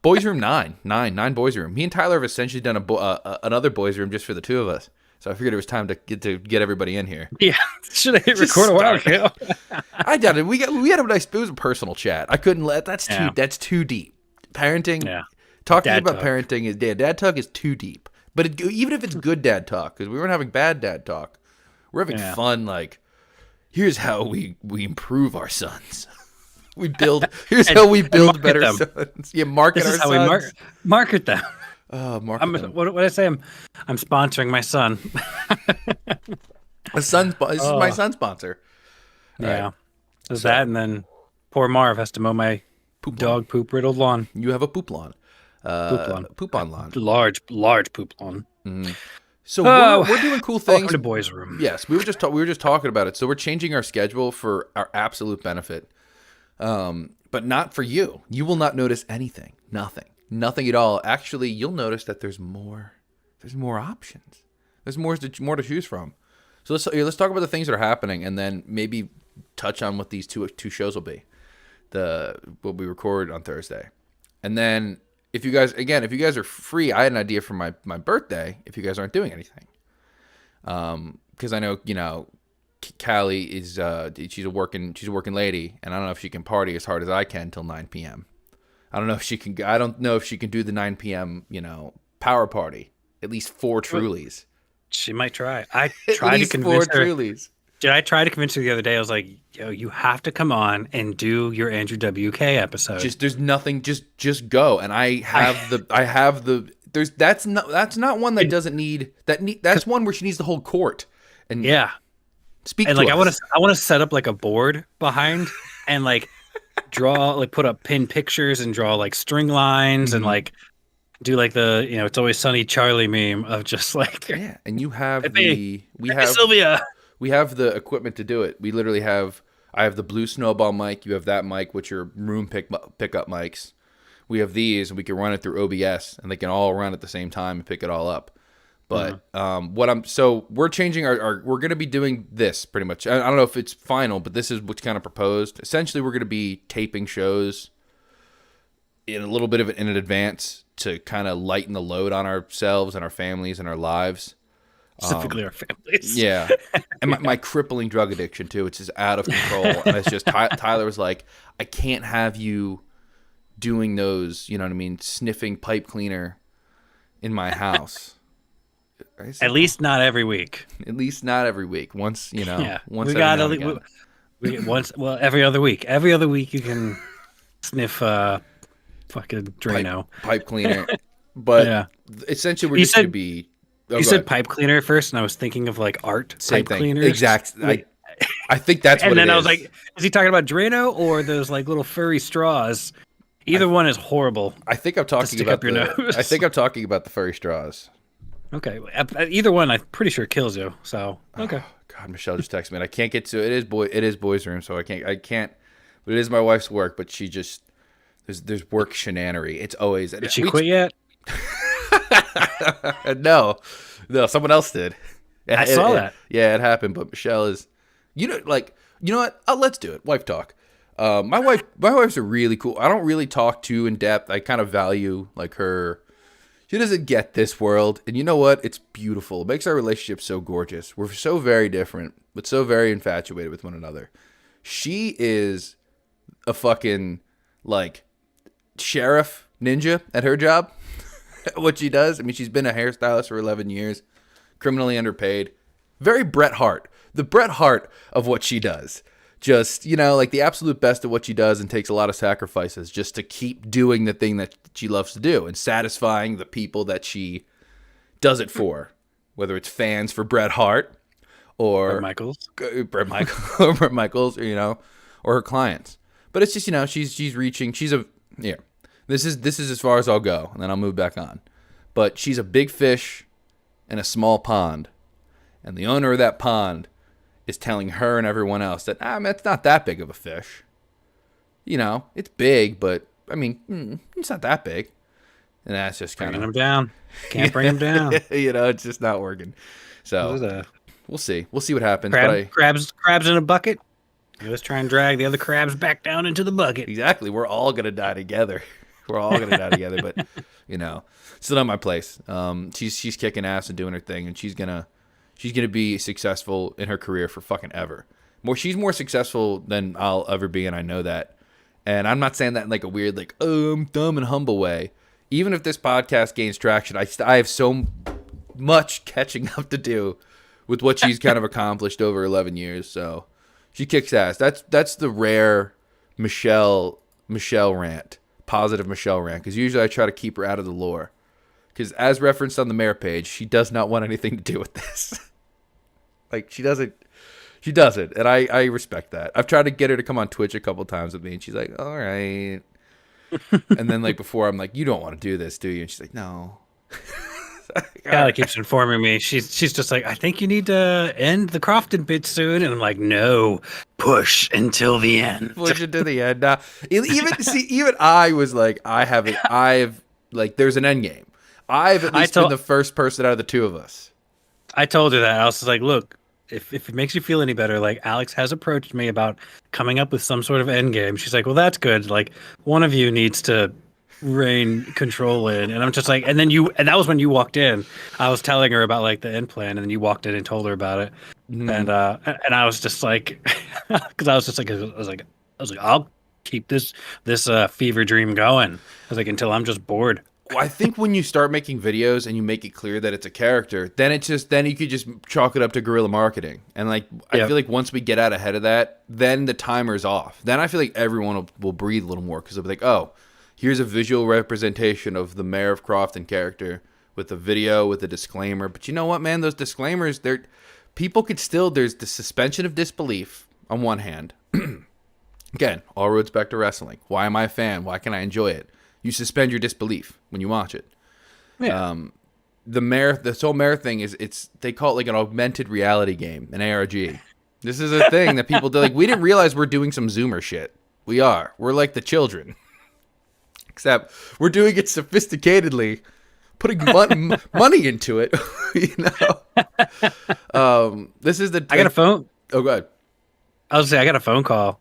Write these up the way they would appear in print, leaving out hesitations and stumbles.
Boys room nine boys room. Me and Tyler have essentially done another boys room just for the two of us. So I figured it was time to get everybody in here. Yeah, should have hit record a while ago. I doubt it. We had a nice. It was a personal chat. I couldn't let. That's too deep. Parenting. Yeah. Talking about parenting is dad talk is too deep. But even if it's good dad talk, because we weren't having bad dad talk, we're having fun. Like, here's how we improve our sons. Here's how we build better sons. Yeah, market our sons. This is how we market them. Market them. What did I say? I'm sponsoring my son. This is my son's sponsor. Yeah. Right. There's that, and then poor Marv has to mow my poop riddled lawn. You have a poop lawn. Poop on lawn. Large poop lawn. Mm-hmm. So we're doing cool things. Welcome to boys' room. Yes, we were just talking about it. So we're changing our schedule for our absolute benefit, but not for you. You will not notice anything. Nothing at all. Actually, you'll notice that there's more options. There's more to choose from. So let's talk about the things that are happening, and then maybe touch on what these two shows will be. What we record on Thursday, and then. If you guys are free, I had an idea for my birthday. If you guys aren't doing anything, because I know Callie is she's a working lady, and I don't know if she can party as hard as I can till 9 p.m. I don't know if she can do the 9 p.m. Power party. At least 4 Trulies. She might try. I tried to convince her. 4 Trulies. Did I try to convince her the other day? I was like, "Yo, you have to come on and do your Andrew WK episode." There's nothing. Just go. And that's not one that doesn't need that. That's one where she needs to hold court. And speak. And to us. I want to set up like a board behind and like put up pin pictures and draw like string lines and like do like the It's Always Sunny Charlie meme of just like And you have Sylvia. We have the equipment to do it. We literally I have the blue snowball mic. You have that mic, which are room pickup mics. We have these, and we can run it through OBS, and they can all run at the same time and pick it all up. But we're changing we're going to be doing this pretty much. I don't know if it's final, but this is what's kind of proposed. Essentially, we're going to be taping shows in a little bit in advance to kind of lighten the load on ourselves and our families and our lives. Specifically our families. Yeah. And my crippling drug addiction, too. It's just out of control. And it's just, Tyler was like, I can't have you doing those, sniffing pipe cleaner in my house. At least not every week. At least not every week. Once, once we got every other week. Every other week you can sniff fucking Drano. Pipe cleaner. But essentially we're just going to be... You said pipe cleaner at first, and I was thinking of like art Same pipe thing. cleaners. Exactly. I think that's what it is. And then I was like, is he talking about Drano or those like little furry straws? Either one is horrible. I think I'm talking about I think I'm talking about the furry straws. Okay. Either one, I'm pretty sure kills you. So okay. Oh, God, Michelle just texted me. And I can't get to it. It is boys' room, so I can't. But it is my wife's work. But she just there's work shenanery. It's always. Did she quit yet? No, someone else did. I saw that. Yeah, it happened. But Michelle is, you know what? Let's do it. Wife talk. My wife's a really cool. I don't really talk too in depth. I kind of value like her. She doesn't get this world, and you know what? It's beautiful. It makes our relationship so gorgeous. We're so very different, but so very infatuated with one another. She is a fucking like sheriff ninja at her job. What she does. I mean, she's been a hairstylist for 11 years, criminally underpaid. Very Bret Hart. The Bret Hart of what she does. Just, like the absolute best of what she does and takes a lot of sacrifices just to keep doing the thing that she loves to do and satisfying the people that she does it for. Whether it's fans for Bret Hart or Bret Michaels, or her clients. But it's just, she's reaching, This is as far as I'll go, and then I'll move back on. But she's a big fish in a small pond, and the owner of that pond is telling her and everyone else that it's not that big of a fish. It's big, but I mean, it's not that big. And that's just kind of bringing him down. Can't bring him down. It's just not working. So we'll see. We'll see what happens. Crabs in a bucket. Let's try and drag the other crabs back down into the bucket. Exactly. We're all gonna die together. We're all gonna die together, but still not my place. She's kicking ass and doing her thing, and she's gonna be successful in her career for fucking ever. She's more successful than I'll ever be, and I know that. And I'm not saying that in like a weird, like, oh, I'm dumb and humble way. Even if this podcast gains traction, I have so much catching up to do with what she's kind of accomplished over 11 years. So she kicks ass. That's the rare Michelle rant, positive Michelle rant. Because usually I try to keep her out of the lore. Because as referenced on the mayor page, she does not want anything to do with this. Like, she doesn't. She doesn't, and I respect that. I've tried to get her to come on Twitch a couple times with me, and she's like, all right. And then, like, before, I'm like, you don't want to do this, do you? And she's like, no. Callie keeps informing me. She's just like, I think you need to end the Crofton bit soon. And I'm like, no, push until the end. Push it to the end. Even I was like, there's an end game. I've at least been the first person out of the two of us. I told her that. I was like, look, if it makes you feel any better, like, Alex has approached me about coming up with some sort of end game. She's like, well, that's good. Like, one of you needs to rein control in. And I'm just like, and that was when you walked in. I was telling her about like the end plan, and then you walked in and told her about it. And I was just like, because I was like, I'll keep this fever dream going. I was like, until I'm just bored. Well, I think when you start making videos and you make it clear that it's a character, then you could just chalk it up to guerrilla marketing. And like, I feel like once we get out ahead of that, then the timer's off. Then I feel like everyone will breathe a little more, because they'll be like, oh, here's a visual representation of the Mayor of Crofton character with a video, with a disclaimer. But you know what, man? Those disclaimers, people could still, there's the suspension of disbelief on one hand. Again, all roads back to wrestling. Why am I a fan? Why can I enjoy it? You suspend your disbelief when you watch it. Yeah. This whole Mayor thing they call it like an augmented reality game, an ARG. This is a thing that people do. Like, we didn't realize we're doing some Zoomer shit. We are. We're like the children. Except we're doing it sophisticatedly, putting money into it. This is the. I got a phone. Oh, go ahead. I was gonna say, I got a phone call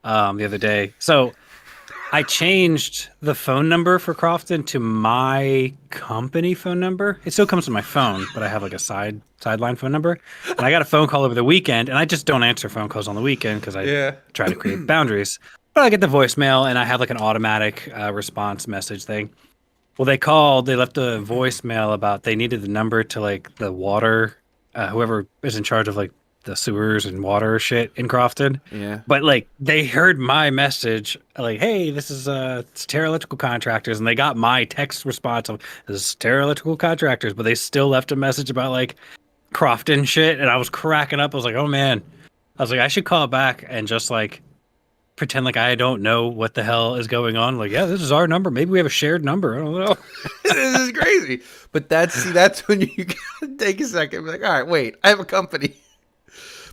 the other day. So I changed the phone number for Crofton to my company phone number. It still comes to my phone, but I have like a sideline phone number. And I got a phone call over the weekend, and I just don't answer phone calls on the weekend because I try to create boundaries. But I get the voicemail, and I have like an automatic response message thing. Well, they left a voicemail about they needed the number to like the water, whoever is in charge of like the sewers and water shit in Crofton. Yeah. But like, they heard my message, like, hey, this is it's Terra Electrical Contractors, and they got my text response of, this is Terra Electrical Contractors, but they still left a message about like Crofton shit, and I was cracking up. I was like, oh man. I was like, I should call back and just like pretend like I don't know what the hell is going on. Like, yeah, this is our number. Maybe we have a shared number. I don't know. This is crazy. But that's when you gotta take a second and be like, all right, wait, I have a company.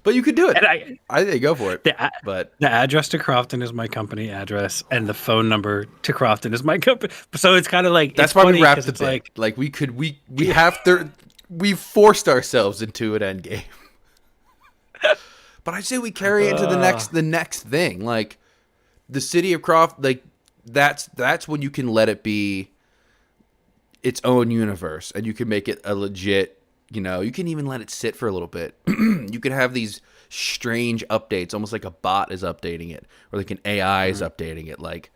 But you could do it. And I think go for it. But the address to Crofton is my company address, and the phone number to Crofton is my company. So it's kind of like, that's why we wrapped it. Like we forced ourselves into an end game. But I say we carry into the next thing, like the city of Crofton. Like that's when you can let it be its own universe, and you can make it a legit. You can even let it sit for a little bit. You can have these strange updates, almost like a bot is updating it, or like an AI is updating it. Like,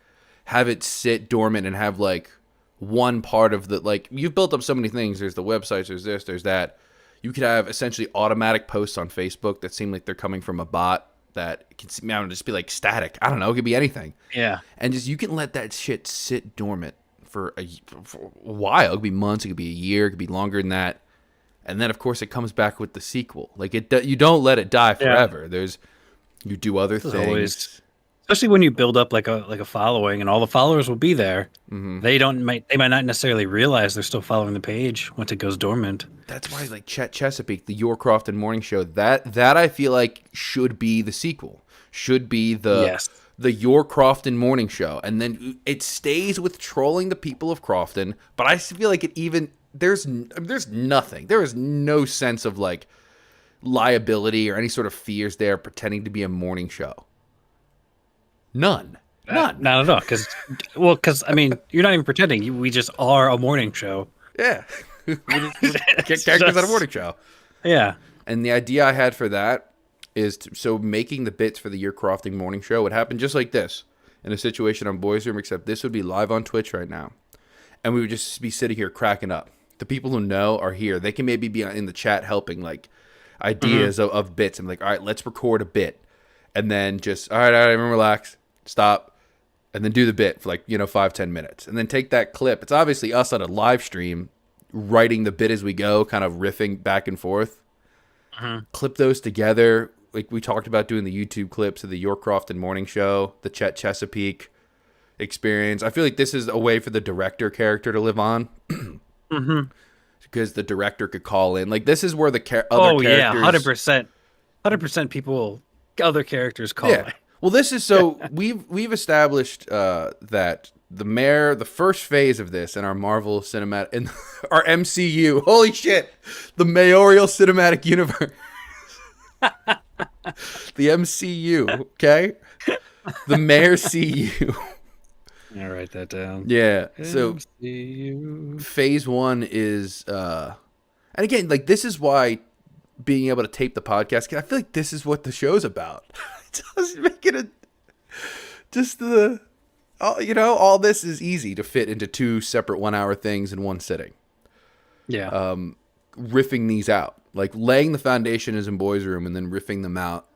have it sit dormant and have like one part of the, like, you've built up so many things. There's the websites, there's this, there's that. You could have essentially automatic posts on Facebook that seem like they're coming from a bot that can just be like static. I don't know. It could be anything. Yeah. And just, you can let that shit sit dormant for a while. It could be months. It could be a year. It could be longer than that. And then, of course, it comes back with the sequel. Like, you don't let it die forever. Yeah. You do other things. Always, especially when you build up like a following, and all the followers will be there. Mm-hmm. They might not necessarily realize they're still following the page once it goes dormant. That's why, like, Chet Chesapeake, the Your Crofton Morning Show, that I feel like should be the sequel. Should be the Your Crofton Morning Show, and then it stays with trolling the people of Crofton. But I feel like it even. There's nothing. There is no sense of like liability or any sort of fears there pretending to be a morning show. None. None. Not at all. Because I mean, you're not even pretending. We just are a morning show. Yeah. We're It's characters on a just- morning show. Yeah. And the idea I had for that is so making the bits for the Year Crofting morning show would happen just like this in a situation on Boys Room, except this would be live on Twitch right now. And we would just be sitting here cracking up. The people who know are here. They can maybe be in the chat helping, like, ideas of bits. I'm like, all right, let's record a bit. And then just, all right, everyone relax, stop, and then do the bit for like, 5-10 minutes. And then take that clip. It's obviously us on a live stream, writing the bit as we go, kind of riffing back and forth. Clip those together. Like we talked about doing the YouTube clips of the York Crofton morning show, the Chet Chesapeake experience. I feel like this is a way for the director character to live on. Because the director could call in. Like this is where the other characters... 100% people, other characters call Yeah. it. Well, this is so we've established that the first phase of this in our Marvel cinematic, in our MCU, holy shit, the mayoral cinematic universe, the MCU, okay, the Mayor CU. I'll write that down. Yeah. So MCU. phase one is, and again, like this is why being able to tape the podcast, 'cause I feel like this is what the show's about. It doesn't make it all this is easy to fit into 2 separate 1-hour things in one sitting. Yeah. Riffing these out, like laying the foundation is in Boys Room and then riffing them out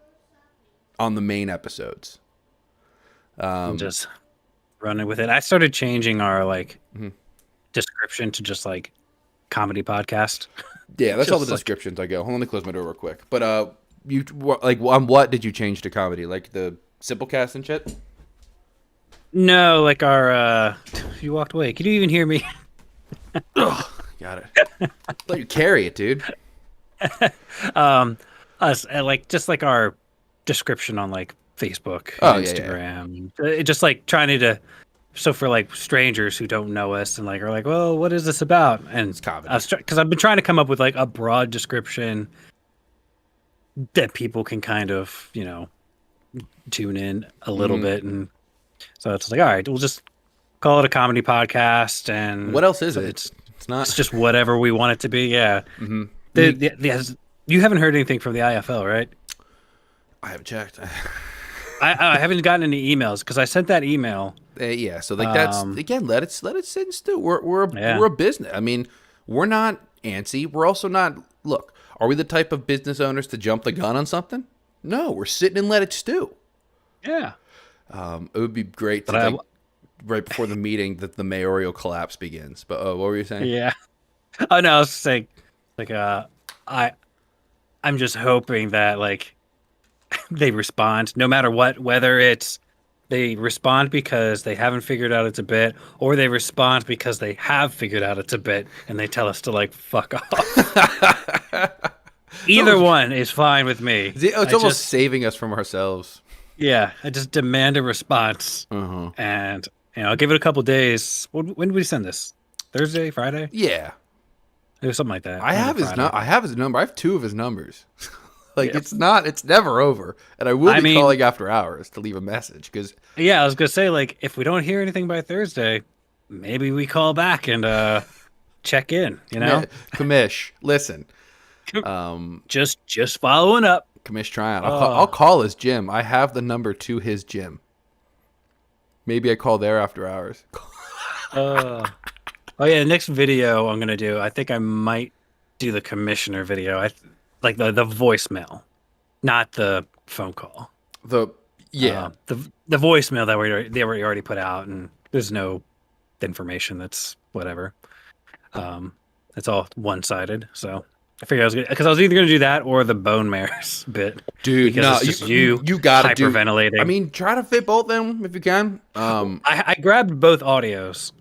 on the main episodes. And just running with it. I started changing our description to just like comedy podcast. Yeah, that's all the Just, like- descriptions I go. Hold on, let me close my door real quick. But you like on what did you change to comedy? Like the Simplecast and shit? No, like our you walked away. Can you even hear me? Got it. Let you carry it, dude. Us like just like our description on like Facebook, Oh, yeah, Instagram. Just like trying to so for like strangers who don't know us and like are like, well, what is this about? And It's comedy. because I've been trying to come up with like a broad description that people can kind of tune in a little bit, and so it's like, all right, we'll just call it a comedy podcast. And What else is it? It's not. it's just whatever we want it to be. Yeah. You haven't heard anything from the IFL, right? I haven't checked. I haven't gotten any emails because I sent that email. Yeah, so like that's again, let it sit and stew. We're a business. I mean, we're not antsy. We're also not. Look, are we the type of business owners to jump the gun on something? No, we're sitting and let it stew. Yeah. It would be great to think right before the meeting that the mayoral collapse begins. But what were you saying? Yeah. Oh no, I was saying I'm just hoping that like they respond no matter what, whether it's they respond because they haven't figured out it's a bit, or they respond because they have figured out it's a bit and they tell us to like fuck off. Either one is fine with me. It's almost saving us from ourselves. Yeah, I just demand a response, and I'll give it a couple days. When did we send this? Thursday, Friday? Yeah, It was something like that. I have his number. I have 2 of his numbers. It's never over, and I will be calling after hours to leave a message because. Yeah, I was gonna say like if we don't hear anything by Thursday, maybe we call back and check in. Commish, listen. Just following up. Commish trying. I'll call his gym. I have the number to his gym. Maybe I call there after hours. Oh yeah, the next video I'm gonna do. I think I might do the commissioner video. Like the voicemail, not the phone call. The voicemail that they were already put out, and there's no information that's whatever. It's all one-sided. So I figured I was either gonna do that or the bone mares bit. Dude, because no, it's just you gotta hyperventilating. I mean, try to fit both of them if you can. I grabbed both audios.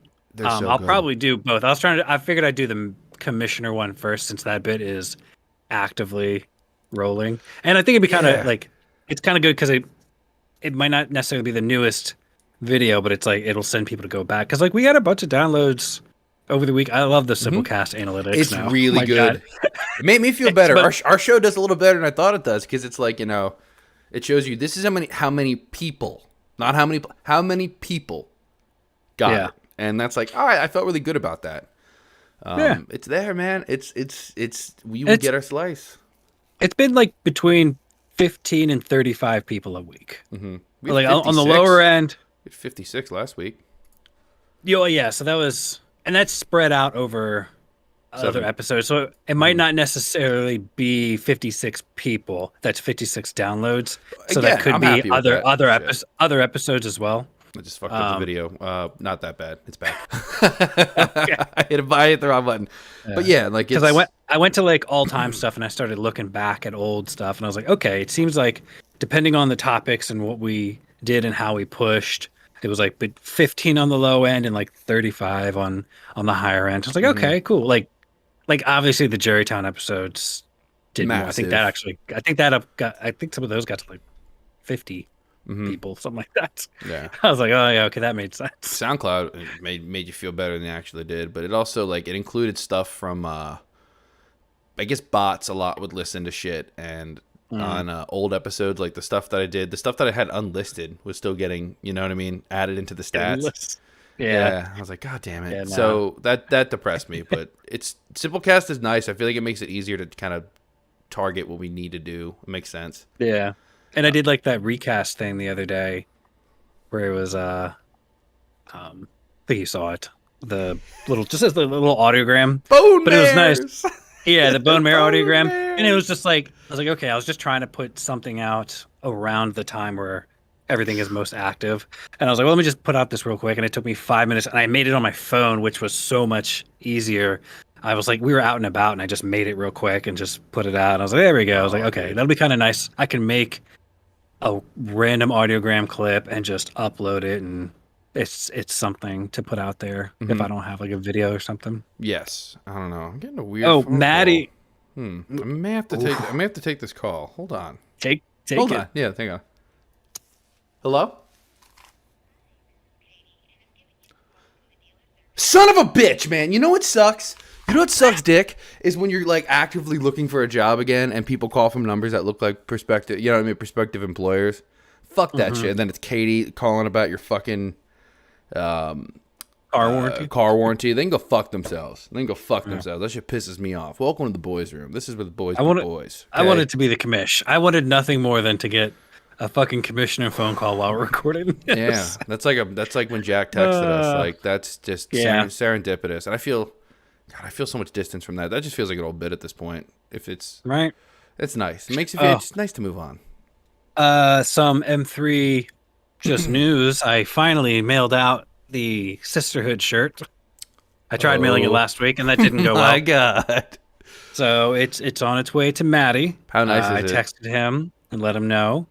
I'll good. probably do both. I figured I'd do the commissioner one first since that bit is actively rolling, and I think it'd be kind of like it's kind of good because it might not necessarily be the newest video, but it's like it'll send people to go back because like we had a bunch of downloads over the week. I love the Simplecast analytics. It's now. really good. It made me feel better. Our show does a little better than I thought it does because it's like it shows you this is how many people not how many people got it. And that's like, all right, I felt really good about that. It's there, man. We would get our slice. It's been like between 15 and 35 people a week. Mm-hmm. Like on the lower end. We had 56 last week. Yeah. So that was, and that's spread out over other episodes. So it might not necessarily be 56 people. That's 56 downloads. So that could be other episodes as well. I just fucked up the video. Not that bad. It's back. I hit the wrong button. But yeah, like because I went to like all time stuff and I started looking back at old stuff and I was like, okay, it seems like depending on the topics and what we did and how we pushed, it was like 15 on the low end and like 35 on the higher end. I was like, okay, cool. Like obviously the Jerrytown episodes did more. I think some of those got to like 50. People, something like that. Yeah, I was like, oh yeah, okay, that made sense. SoundCloud made you feel better than they actually did, but it also like it included stuff from I guess bots a lot would listen to shit, and on old episodes, like the stuff that I had unlisted was still getting, you know what I mean, added into the stats. Yeah. I was like, God damn it. Yeah, so that depressed me, but Simplecast is nice. I feel like it makes it easier to kind of target what we need to do. It makes sense. Yeah. And I did like that recast thing the other day where it was, I think you saw it. Just a little audiogram. But it was nice. Yeah, the bone marrow audiogram. And it was just like, I was like, okay, I was just trying to put something out around the time where everything is most active. And I was like, well, let me just put out this real quick. And it took me 5 minutes and I made it on my phone, which was so much easier. I was like, we were out and about and I just made it real quick and just put it out. And I was like, there we go. I was like, okay, that'll be kind of nice. I can make a random audiogram clip and just upload it, and it's something to put out there if I don't have like a video or something. Yes, I don't know. I'm getting a weird. Oh, Maddie. I may have to take this call. Hold on. Hold on. Yeah, hang on. Hello. Son of a bitch, man. You know what sucks? You know what sucks, Dick, is when you're like actively looking for a job again and people call from numbers that look like prospective, you know what I mean, prospective employers. Fuck that shit. And then it's Katie calling about your fucking car warranty. They can go fuck themselves. That shit pisses me off. Welcome to the boys' room. This is where the boys be boys. Okay? I wanted to be the commish. I wanted nothing more than to get a fucking commissioner phone call while we're recording. Yeah, that's like when Jack texted us. Like that's just serendipitous, and I feel so much distance from that. That just feels like an old bit at this point. If it's right, it's nice. It makes you feel it's nice to move on. Some M3 just news. I finally mailed out the Sisterhood shirt. I tried mailing it last week, and that didn't go well. My God. So it's on its way to Maddie. How nice is it? I texted him and let him know.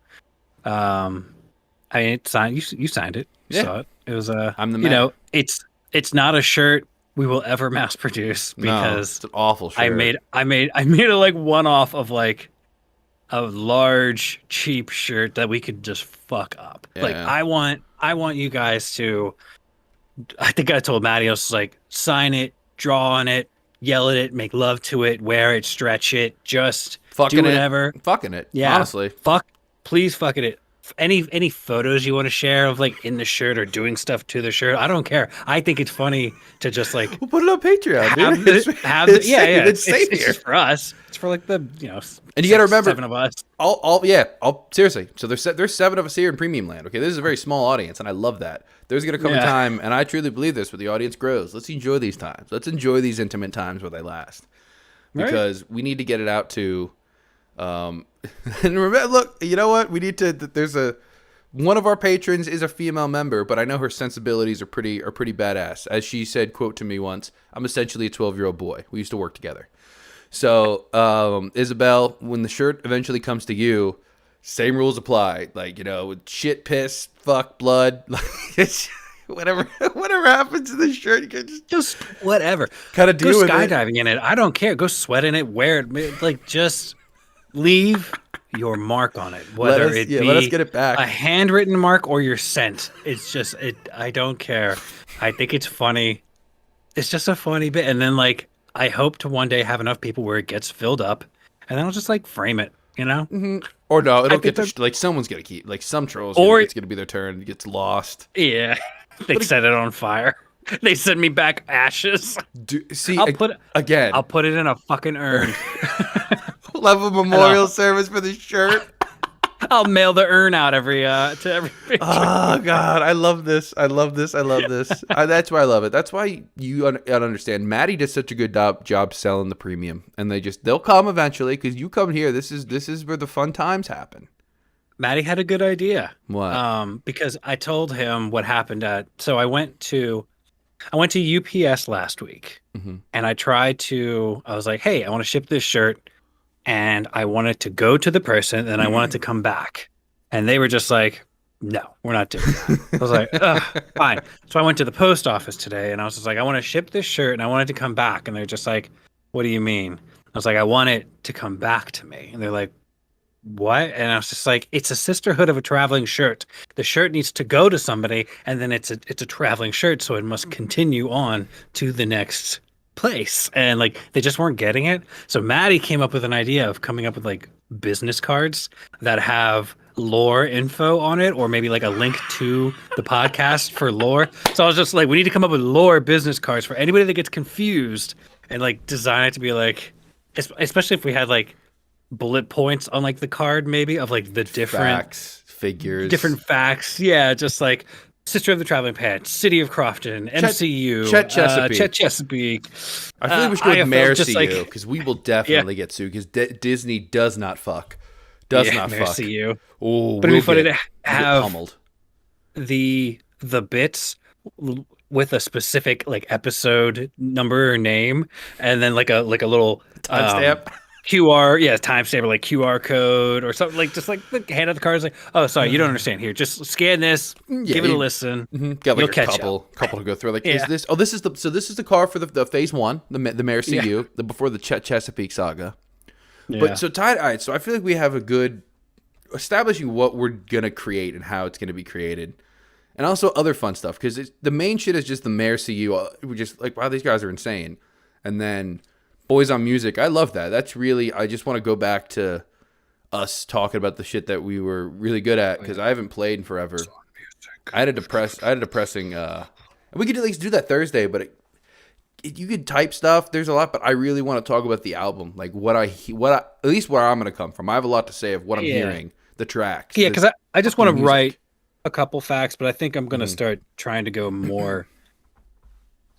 I signed. You signed it. You saw it. It was I'm the man. You know, it's not a shirt we will ever mass produce because it's an awful shirt. I made a like one off of like a large cheap shirt that we could just fuck up. Yeah. Like I want you guys to. I think I told Maddie, I was like, sign it, draw on it, yell at it, make love to it, wear it, stretch it, just do whatever. Fucking it. Yeah. Honestly. Please fuck it. Any photos you want to share of like in the shirt or doing stuff to the shirt, I don't care. I think it's funny to just like we'll put it on Patreon, dude. It's just for us. It's for like the and you got to remember 7 of us. Seriously. So there's 7 of us here in Premium Land. Okay, this is a very small audience, and I love that. There's gonna come a time, and I truly believe this, where the audience grows. Let's enjoy these times. Let's enjoy these intimate times while they last, because we need to get it out to. And remember, look, you know what? We need to. There's one of our patrons is a female member, but I know her sensibilities are pretty badass. As she said, quote to me once, "I'm essentially a 12-year-old boy. We used to work together." So, Isabel, when the shirt eventually comes to you, same rules apply. Like, you know, shit, piss, fuck, blood, whatever happens to the shirt, you can just whatever. Kind of deal with it. Go skydiving in it. I don't care. Go sweat in it. Wear it. Like just. Leave your mark on it, whether it be let us get it back. A handwritten mark or your scent. It's just I don't care. I think it's funny. It's just a funny bit, and then like I hope to one day have enough people where it gets filled up, and then I'll just like frame it, you know. Mm-hmm. Or no, I it'll think get that, like someone's gonna keep like some trolls. or It's gonna be their turn. It gets lost. yeah, they set it on fire. They send me back ashes. See I'll put again. I'll put it in a fucking urn. We'll have a And memorial service for the shirt. I'll mail the urn out to every picture. Oh God, I love this. I love this. I love this. That's why I love it. That's why you understand. Maddie does such a good job selling the premium, and they'll come eventually because you come here. This is where the fun times happen. Maddie had a good idea. What? Because I told him what happened so I went to UPS last week, and I was like, hey, I want to ship this shirt, and I wanted to go to the person, and I wanted to come back, and they were just like, no, we're not doing that. I was like, ugh, fine. So I went to the post office today, and I was just like, I want to ship this shirt, and I wanted to come back, and they're just like, what do you mean? I was like, I want it to come back to me, and they're like, what? And I was just like, it's a sisterhood of a traveling shirt. The shirt needs to go to somebody, and then it's a traveling shirt, so it must continue on to the next place. And like they just weren't getting it. So Maddie came up with an idea of coming up with like business cards that have lore info on it, or maybe like a link to the podcast for lore. So I was just like, we need to come up with lore business cards for anybody that gets confused, and like design it to be like, especially if we had like bullet points on like the card, maybe of like the different facts, figures, different facts. Yeah, just like Sister of the Traveling Pants, City of Crofton, MCU, Chet Chesapeake. Chesapeake. I feel like we should go with Mercy like, because we will definitely get sued because Disney does not fuck. Does not fuck. MCU. Oh, but it'd be funny to have pummeled. the bits with a specific like episode number or name, and then like a little timestamp. QR, timestamp or like QR code or something, like just like the hand of the card is like, oh, sorry, you don't understand. Here, just scan this, give it a listen. Got like You'll a couple to go through. Like, is this? Oh, this is the car for the phase one, the Mare CU, before the Chesapeake saga. Yeah. But so all right, so I feel like we have a good establishing what we're gonna create and how it's gonna be created, and also other fun stuff because the main shit is just the Mare CU. We're just like, wow, these guys are insane, and then. Boys on Music, I love that. That's really, I just want to go back to us talking about the shit that we were really good at because I haven't played in forever. I had a depressing, we could at least do that Thursday, but you could type stuff. There's a lot, but I really want to talk about the album, like at least where I'm going to come from. I have a lot to say of what I'm hearing, the tracks. Yeah, because I just want to write a couple facts, but I think I'm going to start trying to go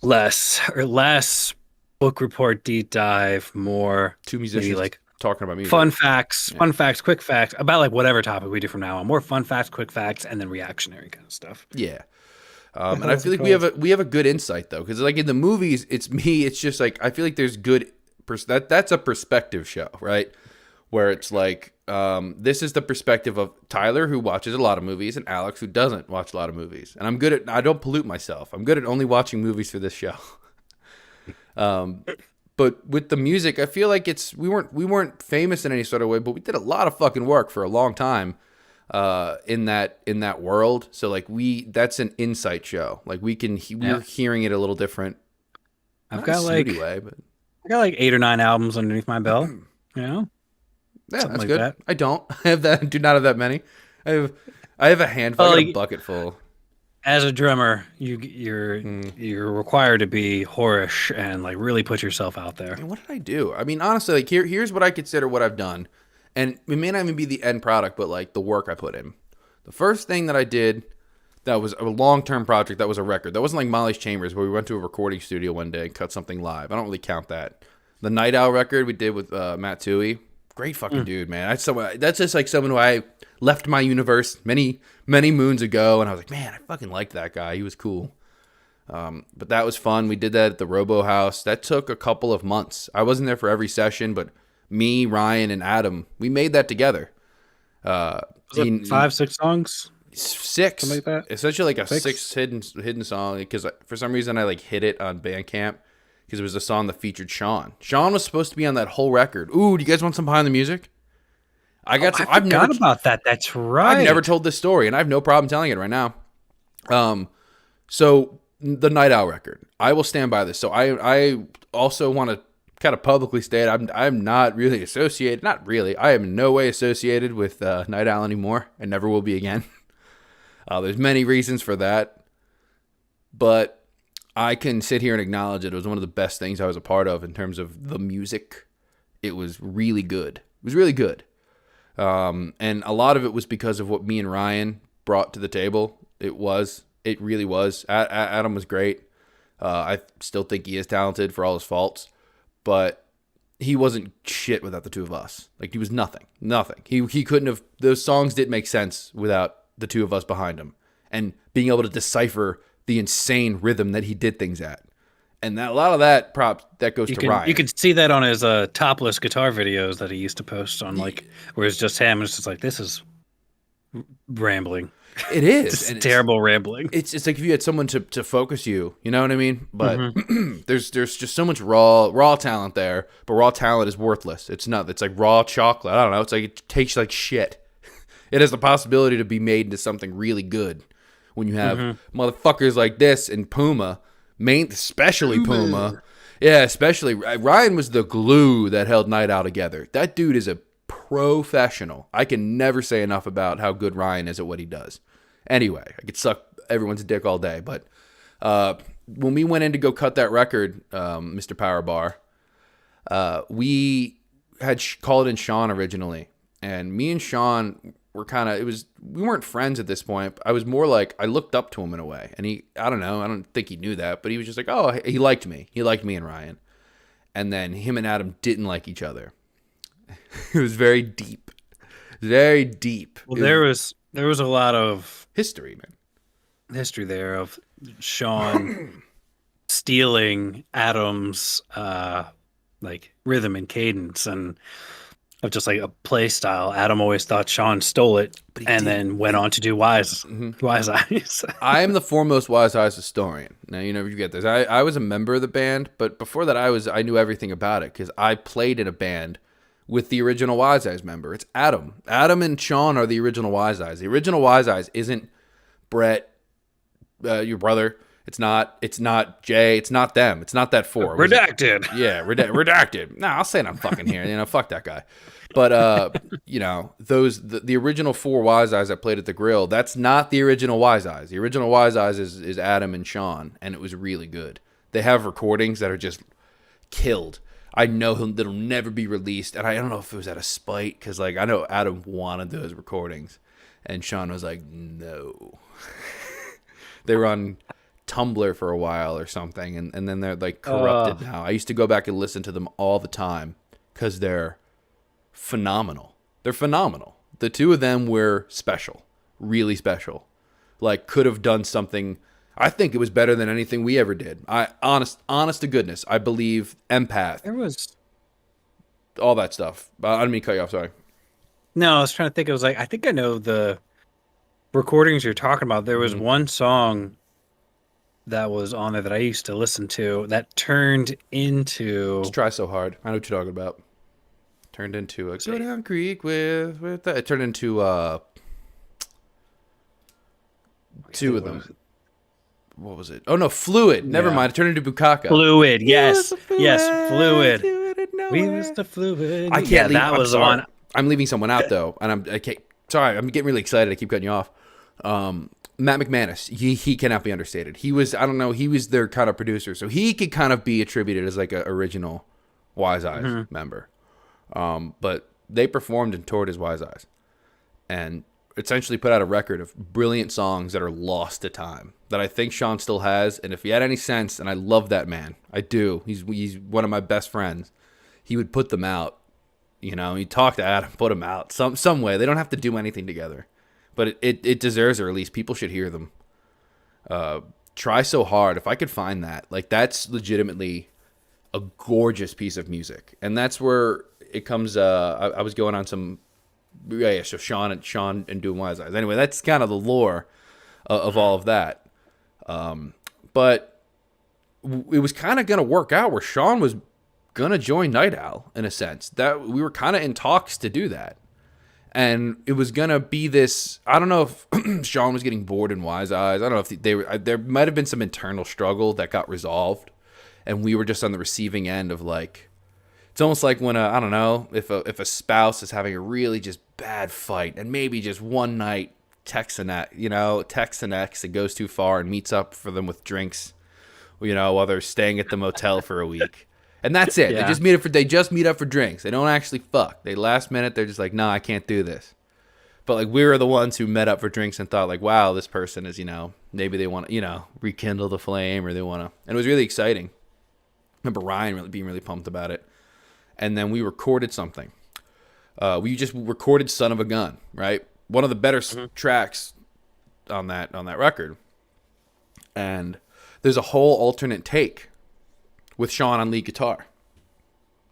less book report, deep dive, more two musicians like talking about music. Fun facts, quick facts about like whatever topic we do from now on. More fun facts, quick facts, and then reactionary kind of stuff. Yeah, and I feel like we have a good insight though, because like in the movies, it's me. It's just like I feel like there's good. That's a perspective show, right? Where it's like this is the perspective of Tyler, who watches a lot of movies, and Alex, who doesn't watch a lot of movies. And I don't pollute myself. I'm good at only watching movies for this show. But with the music, I feel like we weren't famous in any sort of way, but we did a lot of fucking work for a long time, in that world. So like that's an insight show. Like we're hearing it a little different. I got like 8 or 9 albums underneath my belt, you know? Yeah, that's like good. That. I don't have that. I do not have that many. I have a handful, a bucket full. As a drummer, you're required to be whorish and like really put yourself out there. What did I do? I mean, honestly, like here's what I consider what I've done, and it may not even be the end product, but like the work I put in. The first thing that I did that was a long-term project, that was a record. That wasn't like Molly's Chambers where we went to a recording studio one day and cut something live. I don't really count that. The Night Owl record we did with Matt Toohey. Great fucking dude, man. That's just like someone who I left my universe many moons ago, and I was like, man, I fucking liked that guy. He was cool. But that was fun. We did that at the Robo House. That took a couple of months. I wasn't there for every session, but me, Ryan, and Adam, we made that together. Was it 5, 6 songs? 6. Something like that? Essentially like a 6 hidden song, because for some reason I like hit it on Bandcamp. Because it was a song that featured Sean. Sean was supposed to be on that whole record. Ooh, do you guys want some behind the music? I forgot about that. That's right. I've never told this story, and I have no problem telling it right now. So the Night Owl record, I will stand by this. So I also want to kind of publicly state I'm not really associated. Not really. I am in no way associated with Night Owl anymore, and never will be again. There's many reasons for that, but I can sit here and acknowledge it was one of the best things I was a part of in terms of the music. It was really good. It was really good. And a lot of it was because of what me and Ryan brought to the table. It really was. Adam was great. I still think he is talented for all his faults, but he wasn't shit without the two of us. Like, he was nothing. He couldn't have, those songs didn't make sense without the two of us behind him and being able to decipher the insane rhythm that he did things at. And a lot of that goes to Ryan. You could see that on his topless guitar videos that he used to post on, like, where it's just him. And it's just like, this is rambling. It is. It's terrible rambling. It's like if you had someone to focus you know what I mean? But there's just so much raw talent there, but raw talent is worthless. It's like raw chocolate. I don't know. It's like it tastes like shit. It has the possibility to be made into something really good when you have motherfuckers like this and Puma, especially Puma. Yeah, especially Ryan was the glue that held Night Owl together. That dude is a professional. I can never say enough about how good Ryan is at what he does. Anyway, I could suck everyone's dick all day, but when we went in to go cut that record, Mr. Power Bar, we had called in Sean originally, and me and Sean were we weren't friends at this point. I was more like, I looked up to him in a way, and I don't think he knew that, but he was just like, oh, he liked me. He liked me and Ryan. And then him and Adam didn't like each other. It was very deep. Very deep. Well, there was a lot of history there of Sean stealing Adam's like rhythm and cadence, and of just like a play style. Adam always thought Sean stole it, and then went on to do Wise Eyes. I am the foremost Wise Eyes historian. Now, you never forget this. I was a member of the band, but before that I knew everything about it because I played in a band with the original Wise Eyes member. It's Adam. Adam and Sean are the original Wise Eyes. The original Wise Eyes isn't Brett, your brother. It's not Jay. It's not them. It's not that four. Redacted. Redacted. Nah, I'll say it. I'm fucking here. Fuck that guy. But, the original four Wise Eyes that played at the Grill, that's not the original Wise Eyes. The original Wise Eyes is Adam and Sean, and it was really good. They have recordings that are just killed. I know that'll never be released, and I don't know if it was out of spite, because I know Adam wanted those recordings, and Sean was like, no. They were on Tumblr for a while or something, and then they're corrupted now. I used to go back and listen to them all the time, because they're phenomenal. They're phenomenal. The two of them were special, really special. Could have done something. I think it was better than anything we ever did. Honest to goodness, I believe Empath. There was all that stuff. I didn't mean to cut you off. Sorry. No, I was trying to think. I was like, I think I know the recordings you're talking about. There was one song that was on there that I used to listen to that turned into. Just Try So Hard. I know what you're talking about. Turned into a Go Down Creek with that. It turned into two of them. What was it? Oh no, Fluid. Never mind. It turned into Bukaka. Fluid. Yes. Yes. Fluid. We was the Fluid. I can't leave. That was on. I'm leaving someone out though, and I can't. Sorry, I'm getting really excited. I keep cutting you off. Matt McManus. He cannot be understated. He was. I don't know. He was their kind of producer, so he could kind of be attributed as an original Wise Eyes member. But they performed and toured as Wise Eyes, and essentially put out a record of brilliant songs that are lost to time that I think Sean still has. And if he had any sense, and I love that man, I do. He's one of my best friends. He would put them out. He'd talk to Adam, put them out some way. They don't have to do anything together, but it deserves a release. People should hear them. Try So Hard. If I could find that, that's legitimately a gorgeous piece of music, and that's where it comes. I was going on some. Yeah, so Sean and doing Wise Eyes. Anyway, that's kind of the lore of all of that. But it was kind of going to work out where Sean was going to join Night Owl in a sense. That we were kind of in talks to do that. And it was going to be this, I don't know if Sean was getting bored in Wise Eyes. I don't know if they were, there might have been some internal struggle that got resolved. And we were just on the receiving end of It's almost like when I don't know if a spouse is having a really just bad fight and maybe just one night texts an ex that goes too far and meets up for them with drinks, while they're staying at the motel for a week. And that's it. Yeah. They just meet up for drinks. They don't actually fuck. They last minute they're just like, "No, I can't do this." But like we were the ones who met up for drinks and thought like, "Wow, this person is, maybe they want to, rekindle the flame or they want to." And it was really exciting. I remember Ryan really being really pumped about it. And then we recorded something. We just recorded "Son of a Gun," right? One of the better tracks on that record. And there's a whole alternate take with Sean on lead guitar.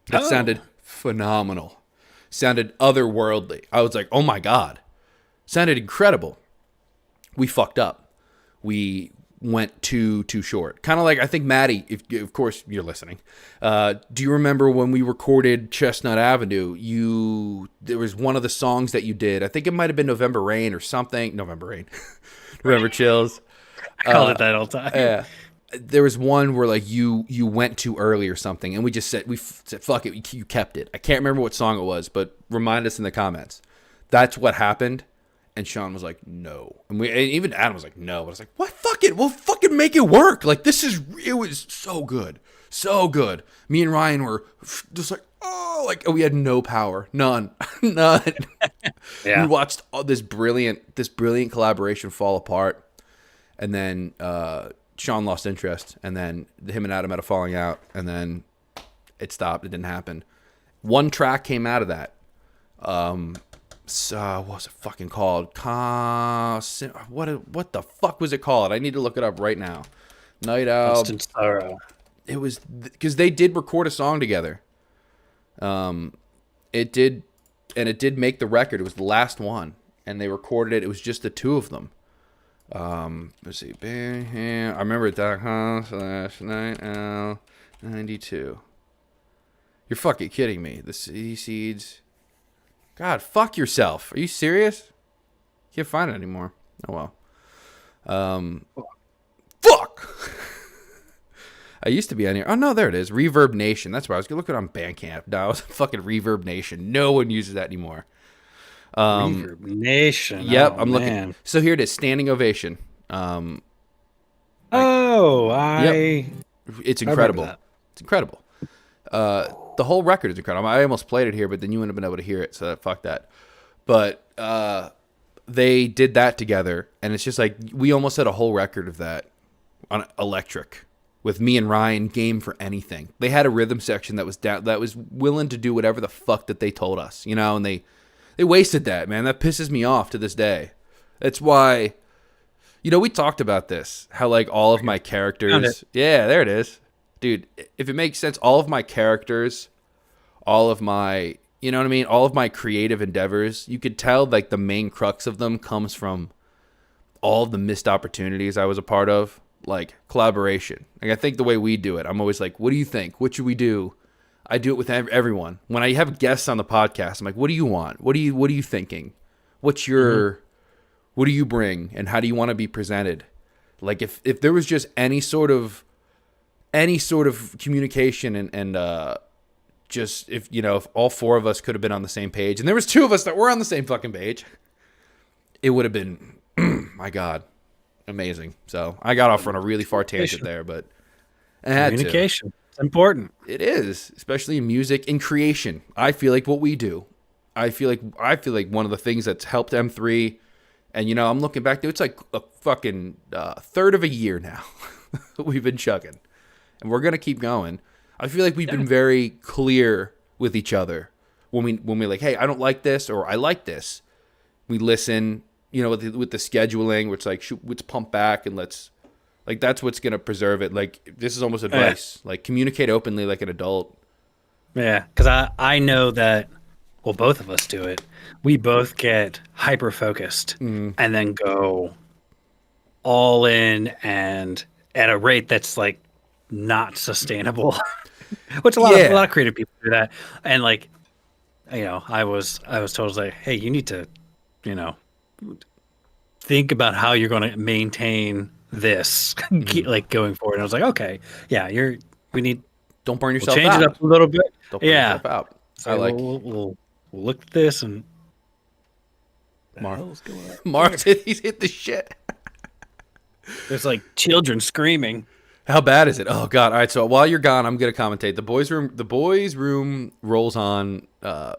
That sounded phenomenal. Sounded otherworldly. I was like, "Oh my God." Sounded incredible. We fucked up. We went too short. Kind of like, I think, Maddie, if of course you're listening, do you remember when we recorded Chestnut Avenue? There was one of the songs that you did. I think it might have been November Rain or something. November Rain. November Chills. I called it that all the time. Yeah. There was one where like you went too early or something, and we said fuck it, you kept it. I can't remember what song it was, but remind us in the comments. That's what happened. And Sean was like, "No," and even Adam was like, "No." But I was like, "What? Fuck it, we'll fucking make it work." Like it was so good, so good. Me and Ryan were just like, we had no power, none. Yeah. We watched all this brilliant collaboration fall apart, and then Sean lost interest, and then him and Adam had a falling out, and then it stopped. It didn't happen. One track came out of that. What was it fucking called? What the fuck was it called? I need to look it up right now. Night Owl. Constant Sorrow. It was because they did record a song together. It did make the record. It was the last one, and they recorded it. It was just the two of them. Let's see. I remember .com/Night Owl 92. You're fucking kidding me. The Sea Seeds. God, fuck yourself. Are you serious? Can't find it anymore. Oh well. Fuck. I used to be on here. Oh no, there it is. Reverb Nation. That's why I was looking on Bandcamp. No, it was fucking Reverb Nation. No one uses that anymore. Reverb Nation. Yep, Oh, I'm looking. man. So here it is. Standing Ovation. Yep. It's I remember incredible. that. It's incredible. The whole record is incredible. I almost played it here, but then you wouldn't have been able to hear it, so fuck that. But they did that together, and it's just like we almost had a whole record of that on electric with me and Ryan game for anything. They had a rhythm section that was willing to do whatever the fuck that they told us, and they wasted that, man. That pisses me off to this day. That's why, we talked about this, how like all of my characters, yeah, there it is. Dude, if it makes sense, all of my characters, all of my, all of my creative endeavors, you could tell like the main crux of them comes from all of the missed opportunities I was a part of, like collaboration. Like I think the way we do it, I'm always like, what do you think? What should we do? I do it with everyone. When I have guests on the podcast, I'm like, what do you want? What are you thinking? What's your, what do you bring? And how do you want to be presented? Like if there was just any sort of communication and just if all four of us could have been on the same page, and there was two of us that were on the same fucking page, it would have been my God, amazing. So I got off on a really far tangent there, but I had Communication. It's important. it is, especially in music, in creation. I feel like what we do, I feel like one of the things that's helped M3, and I'm looking back to it's like a fucking third of a year now we've been chugging. And we're gonna keep going. I feel like we've been very clear with each other when we're like, hey, I don't like this, or I like this. We listen, with the scheduling, which like let's pump back and let's like that's what's gonna preserve it. Like this is almost advice. Like communicate openly like an adult. Yeah, because I know that. Well, both of us do it. We both get hyper focused and then go all in and at a rate that's like not sustainable, which a lot of creative people do that. And like, I was told like, hey, you need to, think about how you're going to maintain this like going forward. And I was like, okay, yeah, we need Don't burn We'll yourself change it out. up a little bit. Don't burn Yeah. yourself out. I So like we'll look at this and the Mark. hell's going on? Mark said he's hit the shit. There's like children screaming. How bad is it? Oh God! All right. So while you're gone, I'm gonna commentate. The boys' room rolls on